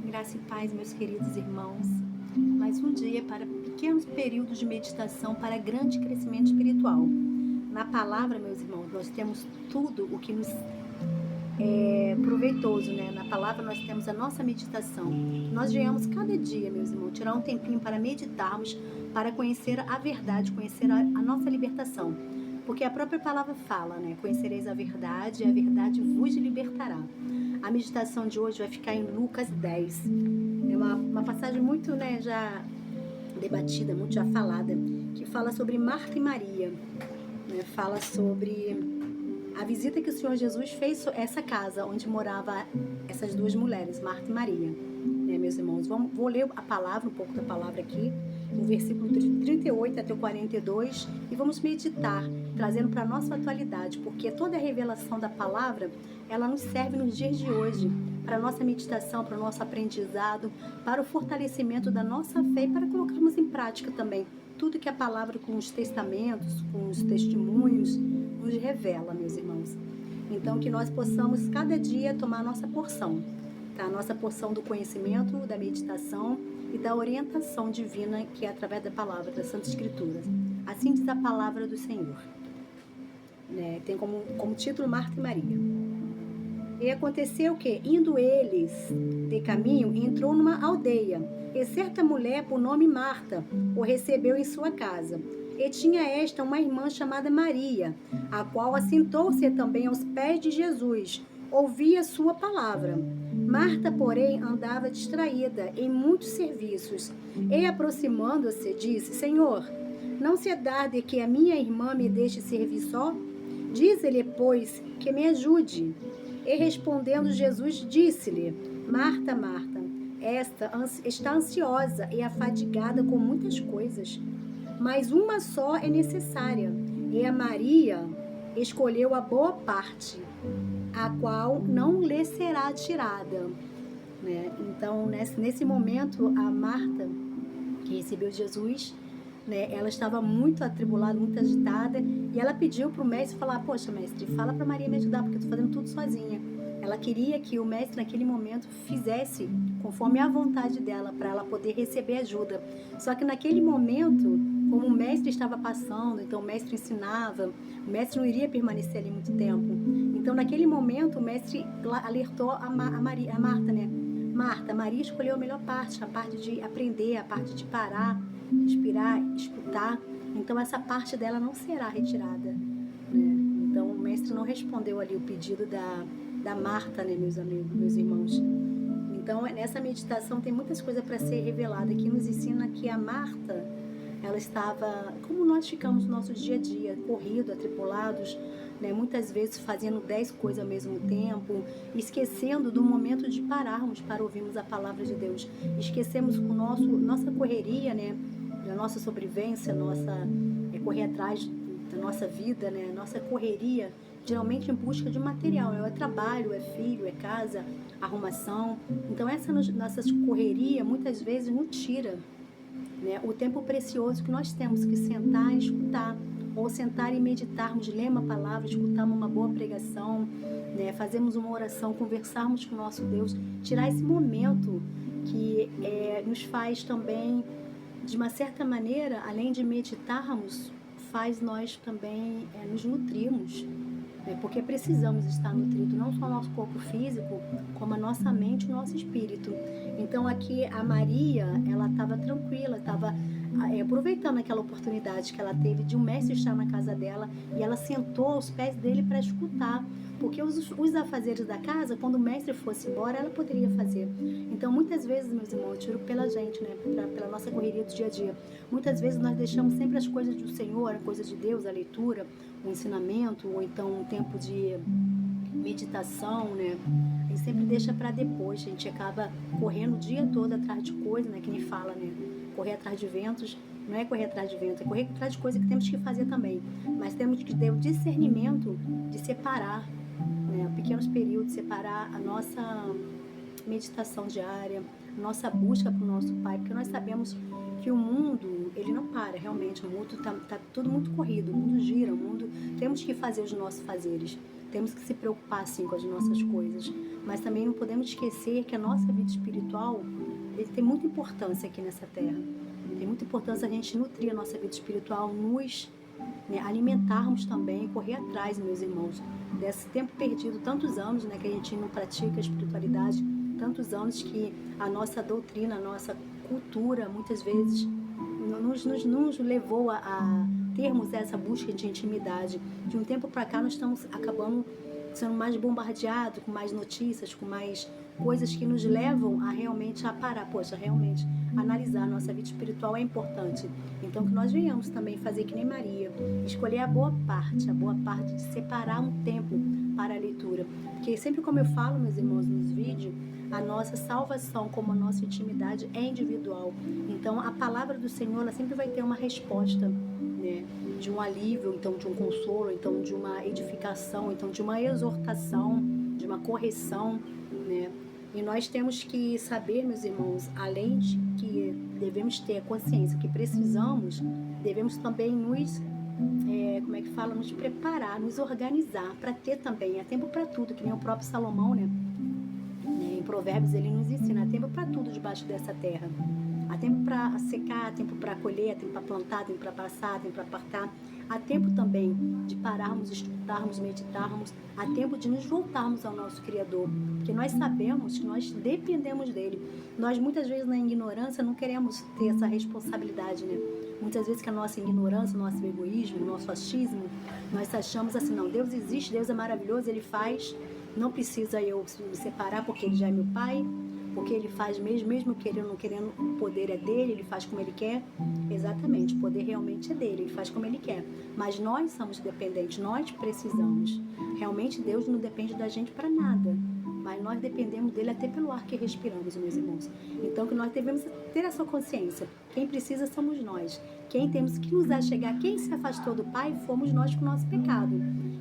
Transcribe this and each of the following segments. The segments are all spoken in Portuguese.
Graça e paz, meus queridos irmãos. Mais um dia para pequenos períodos de meditação para grande crescimento espiritual. Na palavra, meus irmãos, nós temos tudo o que nos é proveitoso, né? Na palavra nós temos a nossa meditação. Nós venhamos cada dia, meus irmãos, tirar um tempinho para meditarmos, para conhecer a verdade, conhecer a nossa libertação. Porque a própria palavra fala, né? Conhecereis a verdade e a verdade vos libertará. A meditação de hoje vai ficar em Lucas 10. É uma passagem muito, né, já debatida, muito já falada, que fala sobre Marta e Maria, né? Fala sobre a visita que o Senhor Jesus fez a essa casa onde morava essas duas mulheres, Marta e Maria, né, meus irmãos? Vou ler a palavra, um pouco da palavra aqui, no versículo 38 até o 42, e vamos meditar, trazendo para a nossa atualidade, porque toda a revelação da palavra, ela nos serve nos dias de hoje, para a nossa meditação, para o nosso aprendizado, para o fortalecimento da nossa fé e para colocarmos em prática também tudo que a palavra com os testamentos, com os testemunhos, nos revela, meus irmãos. Então, que nós possamos cada dia tomar a nossa porção, tá? A nossa porção do conhecimento, da meditação e da orientação divina, que é através da palavra, das Santas Escrituras. Assim diz a palavra do Senhor, né? Tem como título Marta e Maria. E aconteceu que, indo eles de caminho, entrou numa aldeia, e certa mulher, por nome Marta, o recebeu em sua casa. E tinha esta uma irmã chamada Maria, a qual assentou-se também aos pés de Jesus, ouvia sua palavra. Marta, porém, andava distraída em muitos serviços, e aproximando-se, disse: Senhor, não se dá de que a minha irmã me deixe servir só? Dize-lhe, pois, que me ajude. E respondendo Jesus, disse-lhe: Marta, Marta, esta está ansiosa e afadigada com muitas coisas, mas uma só é necessária. E a Maria escolheu a boa parte, a qual não lhe será tirada, né? Então, nesse momento, a Marta, que recebeu Jesus, né, ela estava muito atribulada, muito agitada, e ela pediu para o mestre falar: poxa, mestre, fala para Maria me ajudar, porque eu estou fazendo tudo sozinha. Ela queria que o mestre naquele momento fizesse conforme a vontade dela, para ela poder receber ajuda. Só que naquele momento, como o mestre estava passando, então o mestre ensinava, o mestre não iria permanecer ali muito tempo. Então naquele momento o mestre alertou a Marta, né? Marta, Maria escolheu a melhor parte, a parte de aprender, a parte de parar, respirar, escutar. Então essa parte dela não será retirada, né? Então o mestre não respondeu ali o pedido da Marta, né, meus amigos, meus irmãos. Então nessa meditação tem muitas coisas para ser revelada, que nos ensina que a Marta, ela estava, como nós ficamos no nosso dia a dia, corrido, atribulados, né, muitas vezes fazendo 10 coisas ao mesmo tempo, esquecendo do momento de pararmos para ouvirmos a palavra de Deus. Esquecemos com nossa correria, né, da nossa sobrevivência, correr atrás da nossa vida, né, nossa correria, geralmente em busca de material, é trabalho, é filho, é casa, arrumação. Então essa nossa correria muitas vezes nos tira, né, o tempo precioso que nós temos que sentar e escutar, ou sentar e meditarmos, ler uma palavra, escutarmos uma boa pregação, né, fazermos uma oração, conversarmos com o nosso Deus, tirar esse momento que nos faz também, de uma certa maneira, além de meditarmos, faz nós também nos nutrirmos, né, porque precisamos estar nutridos, não só o nosso corpo físico, como a nossa mente e o nosso espírito. Então aqui a Maria, ela estava tranquila, estava aproveitando aquela oportunidade que ela teve de um mestre estar na casa dela, e ela sentou aos pés dele para escutar, porque os afazeres da casa, quando o mestre fosse embora, ela poderia fazer. Então muitas vezes, meus irmãos, eu tiro pela gente, né, pela nossa correria do dia a dia, muitas vezes nós deixamos sempre as coisas do Senhor, as coisas de Deus, a leitura, o ensinamento, ou então um tempo de meditação, né? A gente sempre deixa para depois, a gente acaba correndo o dia todo atrás de coisas, né? Que nem fala, né? Correr atrás de ventos, não é correr atrás de vento, é correr atrás de coisas que temos que fazer também. Mas temos que ter o discernimento de separar, né? Pequenos períodos, separar a nossa meditação diária, a nossa busca para o nosso Pai, porque nós sabemos que o mundo, ele não para, realmente, o mundo tá tudo muito corrido, o mundo gira, temos que fazer os nossos fazeres, temos que se preocupar, sim, com as nossas coisas, mas também não podemos esquecer que a nossa vida espiritual tem muita importância aqui nessa terra. Tem muita importância a gente nutrir a nossa vida espiritual, nos alimentarmos também, correr atrás, meus irmãos, desse tempo perdido, tantos anos, que a gente não pratica a espiritualidade, tantos anos que a nossa doutrina, a nossa cultura, muitas vezes, nos levou a termos essa busca de intimidade. De um tempo para cá, nós estamos acabando sendo mais bombardeados, com mais notícias, com mais coisas que nos levam a realmente a parar. Poxa, realmente, analisar a nossa vida espiritual é importante. Então, que nós venhamos também fazer que nem Maria, escolher a boa parte de separar um tempo para a leitura. Porque sempre como eu falo, meus irmãos, nos vídeos, a nossa salvação, como a nossa intimidade, é individual. Então, a palavra do Senhor, ela sempre vai ter uma resposta, de um alívio, então de um consolo, então de uma edificação, então de uma exortação, de uma correção, E nós temos que saber, meus irmãos, além de que devemos ter a consciência que precisamos, devemos também nos nos preparar, nos organizar para ter também, há tempo para tudo, que nem o próprio Salomão, em Provérbios ele nos ensina, há tempo para tudo debaixo dessa terra. Há tempo para secar, há tempo para colher, há tempo para plantar, há tempo para passar, há tempo para apartar. Há tempo também de pararmos, estudarmos, meditarmos. Há tempo de nos voltarmos ao nosso Criador. Porque nós sabemos que nós dependemos dele. Nós muitas vezes na ignorância não queremos ter essa responsabilidade, Muitas vezes que a nossa ignorância, o nosso egoísmo, o nosso achismo, nós achamos assim, não, Deus existe, Deus é maravilhoso, Ele faz, não precisa eu me separar porque Ele já é meu Pai. Porque ele faz mesmo querendo ou não querendo, o poder é dele, ele faz como ele quer. Exatamente, o poder realmente é dele, ele faz como ele quer. Mas nós somos dependentes, nós precisamos. Realmente Deus não depende da gente para nada. Mas nós dependemos dele até pelo ar que respiramos, meus irmãos. Então que nós devemos ter essa consciência. Quem precisa somos nós. Quem temos que nos achegar, quem se afastou do Pai, fomos nós com o nosso pecado.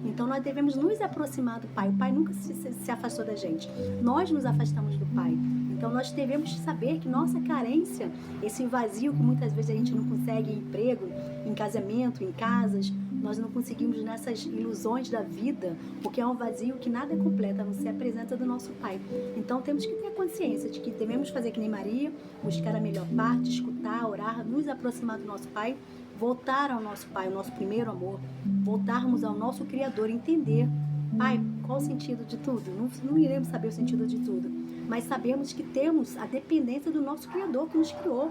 Então nós devemos nos aproximar do Pai. O Pai nunca se afastou da gente. Nós nos afastamos do Pai. Então nós devemos saber que nossa carência, esse vazio que muitas vezes a gente não consegue em emprego, em casamento, em casas, nós não conseguimos nessas ilusões da vida, porque é um vazio que nada completa, a não ser a presença do nosso Pai. Então temos que ter consciência de que devemos fazer que nem Maria, buscar a melhor parte, escutar, orar, nos aproximar do nosso Pai, voltar ao nosso Pai, o nosso primeiro amor, voltarmos ao nosso Criador, entender, Pai, qual o sentido de tudo? Não iremos saber o sentido de tudo, mas sabemos que temos a dependência do nosso Criador que nos criou.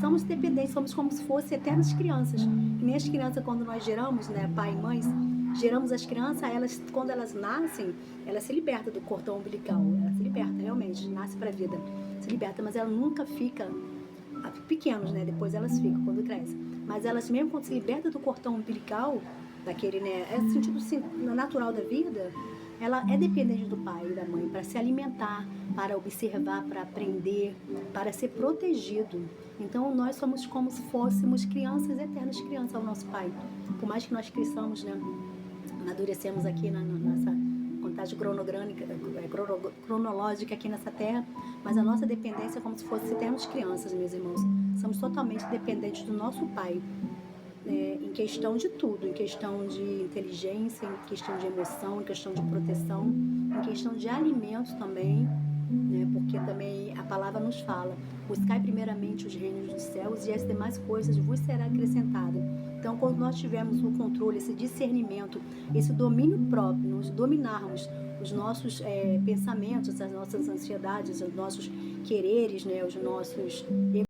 Somos dependentes, somos como se fossem eternas crianças. Que nem as crianças, quando nós geramos, pai e mães, geramos as crianças, elas, quando elas nascem, elas se libertam do cordão umbilical. Ela se liberta, realmente, nasce para a vida. Se liberta, mas ela nunca fica pequenos, depois elas ficam quando crescem. Mas elas mesmo quando se libertam do cordão umbilical, daquele, é o sentido natural da vida, ela é dependente do pai e da mãe para se alimentar, para observar, para aprender, para ser protegido. Então nós somos como se fôssemos crianças, eternas crianças ao nosso pai. Por mais que nós cresçamos, amadurecemos aqui na nossa contagem cronológica aqui nessa terra, mas a nossa dependência é como se fosse eternas crianças, meus irmãos. Somos totalmente dependentes do nosso pai. Em questão de tudo, em questão de inteligência, em questão de emoção, em questão de proteção, em questão de alimentos também, porque também a palavra nos fala, buscai primeiramente os reinos dos céus e as demais coisas vos será acrescentado. Então, quando nós tivermos o controle, esse discernimento, esse domínio próprio, nós dominarmos os nossos pensamentos, as nossas ansiedades, os nossos quereres, os nossos